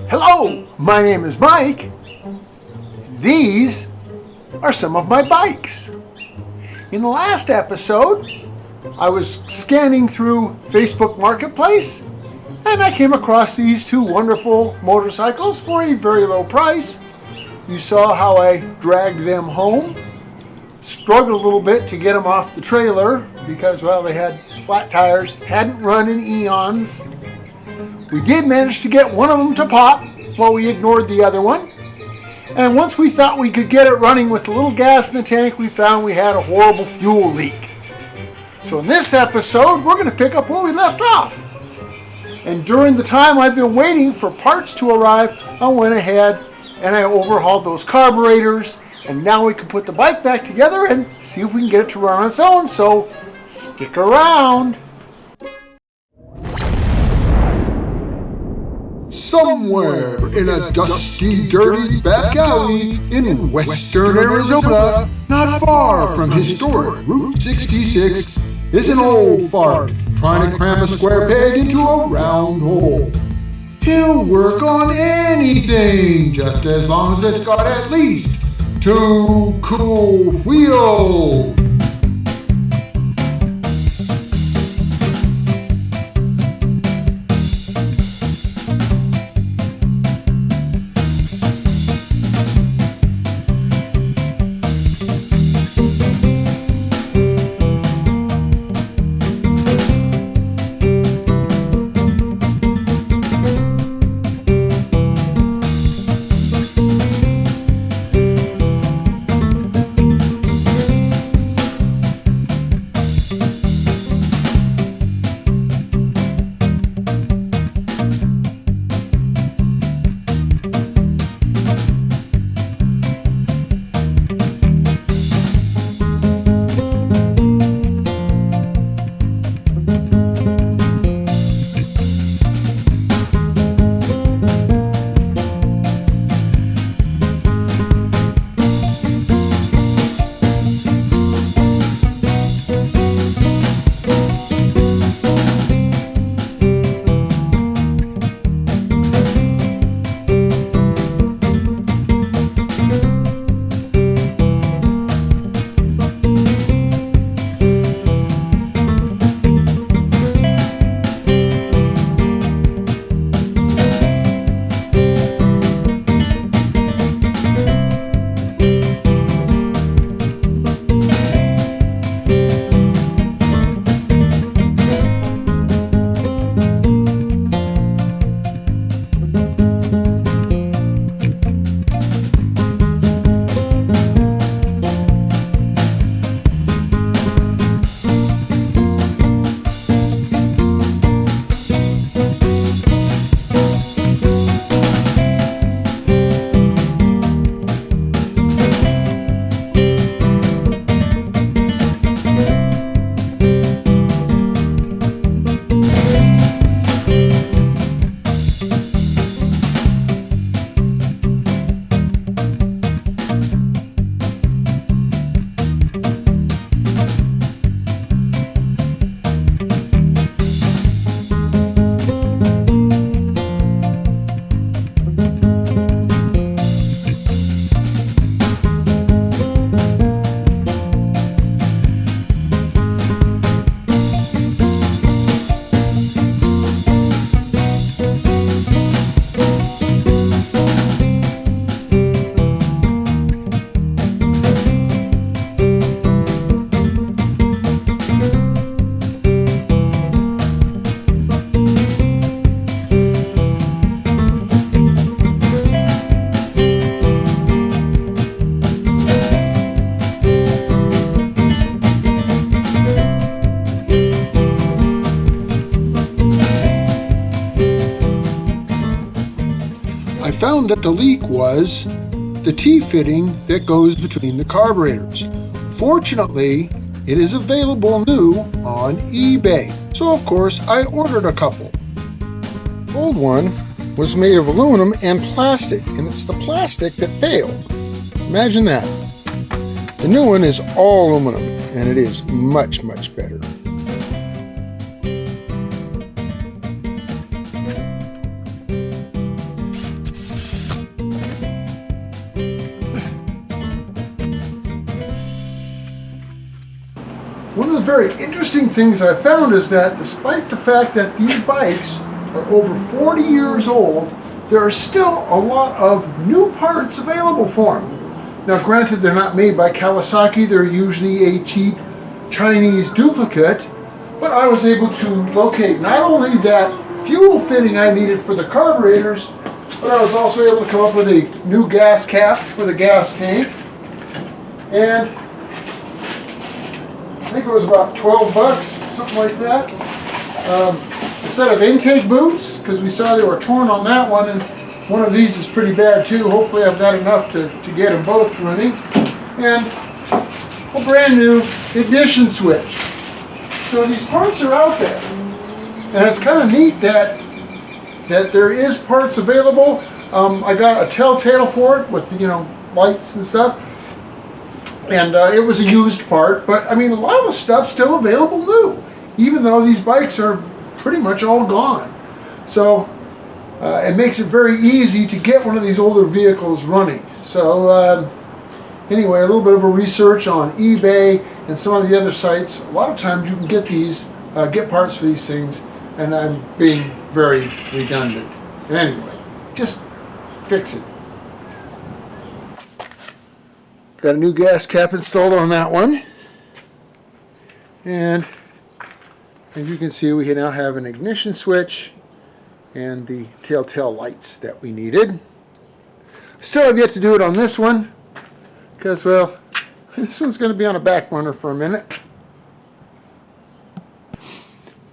Hello, my name is Mike. These are some of my bikes. In the last episode, I was scanning through Facebook Marketplace and I came across these two wonderful motorcycles for a very low price. You saw how I dragged them home. Struggled a little bit to get them off the trailer because, well, they had flat tires, hadn't run in eons. We did manage to get one of them to pop while we ignored the other one. And once we thought we could get it running with a little gas in the tank, we found we had a horrible fuel leak. So in this episode, we're going to pick up where we left off. And during the time I've been waiting for parts to arrive, I went ahead and I overhauled those carburetors. And now we can put the bike back together and see if we can get it to run on its own. So stick around. Somewhere in a dusty, dirty back alley in western Arizona, not far from historic Route 66, is an old fart trying to cram a square peg into a round hole. He'll work on anything, just as long as it's got at least 2 cool wheels. I found that the leak was the T-fitting that goes between the carburetors. Fortunately, it is available new on eBay, so of course I ordered a couple. The old one was made of aluminum and plastic, and it's the plastic that failed. Imagine that. The new one is all aluminum, and it is much, much better. very interesting things I found is that despite the fact that these bikes are over 40 years old, there are still a lot of new parts available for them. Now granted, they're not made by Kawasaki, they're usually a cheap Chinese duplicate, but I was able to locate not only that fuel fitting I needed for the carburetors, but I was also able to come up with a new gas cap for the gas tank. And I think it was about 12 bucks, something like that. A set of intake boots, because we saw they were torn on that one, and one of these is pretty bad too. Hopefully I've got enough to get them both running. And a brand new ignition switch. So these parts are out there. And it's kind of neat that there is parts available. I got a telltale for it with, lights and stuff. And it was a used part, but I mean, a lot of the stuff's still available new, even though these bikes are pretty much all gone. So it makes it very easy to get one of these older vehicles running. So anyway, a little bit of a research on eBay and some of the other sites. A lot of times you can get get parts for these things, and I'm being very redundant. Anyway, just fix it. Got a new gas cap installed on that one. And as you can see, we now have an ignition switch and the telltale lights that we needed. Still have yet to do it on this one because, well, this one's going to be on a back burner for a minute.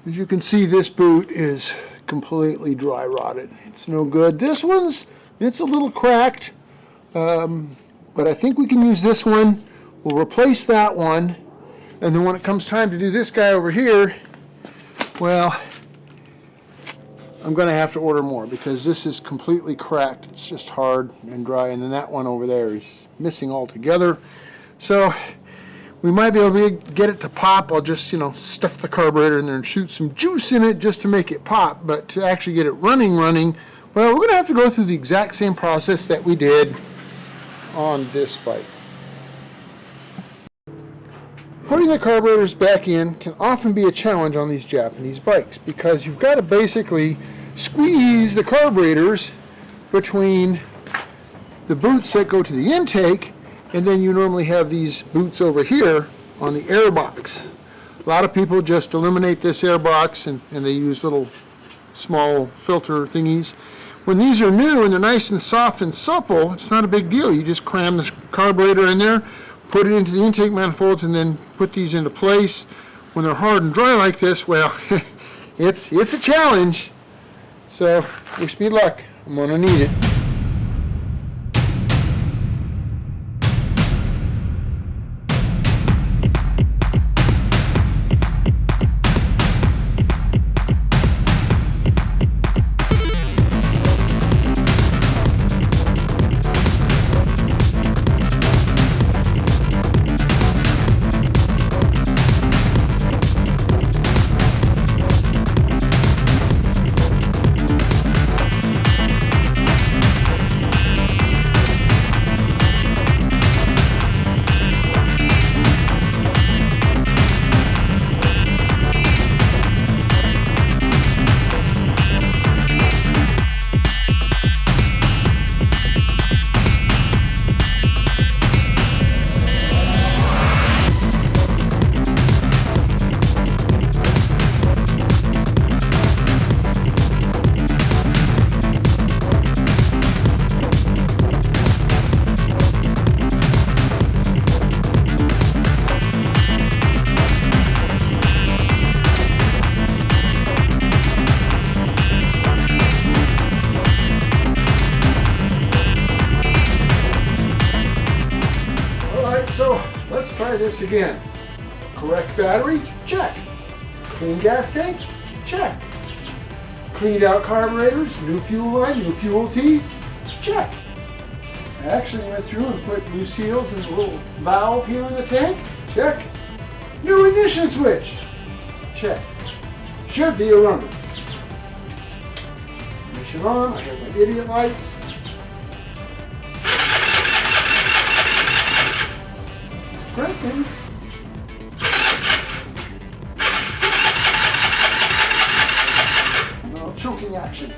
As you can see, this boot is completely dry rotted. It's no good. This one's, it's a little cracked. But I think we can use this one. We'll replace that one. And then when it comes time to do this guy over here, well, I'm going to have to order more because this is completely cracked. It's just hard and dry. And then that one over there is missing altogether. So we might be able to get it to pop. I'll just, stuff the carburetor in there and shoot some juice in it just to make it pop. But to actually get it running, well, we're going to have to go through the exact same process that we did on this bike. Putting the carburetors back in can often be a challenge on these Japanese bikes because you've got to basically squeeze the carburetors between the boots that go to the intake, and then you normally have these boots over here on the air box. A lot of people just eliminate this air box and they use little small filter thingies. When these are new and they're nice and soft and supple, it's not a big deal. You just cram the carburetor in there, put it into the intake manifolds, and then put these into place. When they're hard and dry like this, well, it's a challenge. So, wish me luck. I'm going to need it. So let's try this again. Correct battery? Check. Clean gas tank? Check. Cleaned out carburetors, new fuel line, new fuel tee? Check. I actually went through and put new seals in the little valve here in the tank? Check. New ignition switch? Check. Should be a runner. Ignition on, I have my idiot lights. Cranking. action.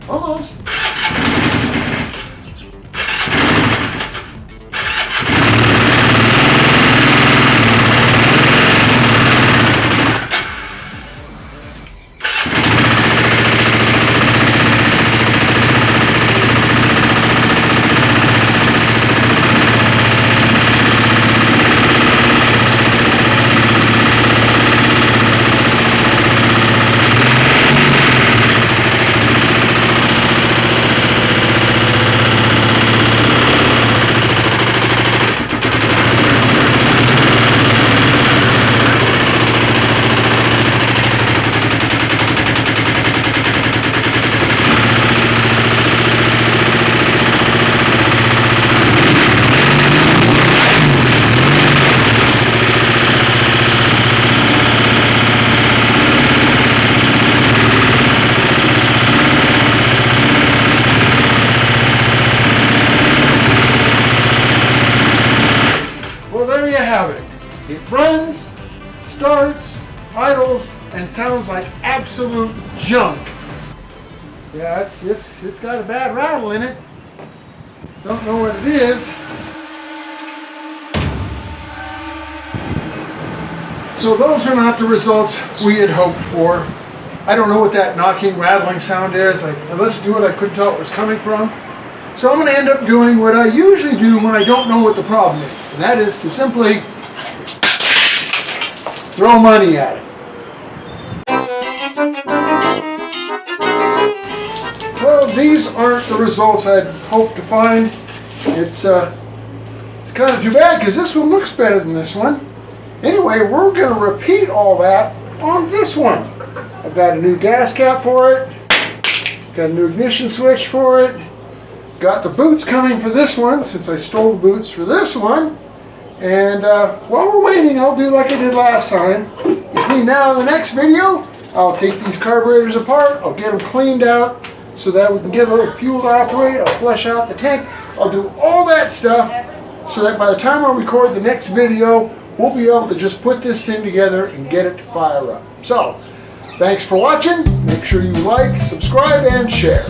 Almost. There you have it. It runs, starts, idles, and sounds like absolute junk. Yeah, it's got a bad rattle in it. Don't know what it is. So those are not the results we had hoped for. I don't know what that knocking, rattling sound is. I listened to it, I couldn't tell where it was coming from. So I'm going to end up doing what I usually do when I don't know what the problem is. And that is to simply throw money at it. Well, these aren't the results I'd hoped to find. It's kind of too bad because this one looks better than this one. Anyway, we're going to repeat all that on this one. I've got a new gas cap for it. Got a new ignition switch for it. Got the boots coming for this one, since I stole the boots for this one. And while we're waiting, I'll do like I did last time. Between now and the next video, I'll take these carburetors apart, I'll get them cleaned out so that we can get a little fuel to operate, I'll flush out the tank, I'll do all that stuff so that by the time I record the next video, we'll be able to just put this thing together and get it to fire up. So, thanks for watching. Make sure you like, subscribe, and share.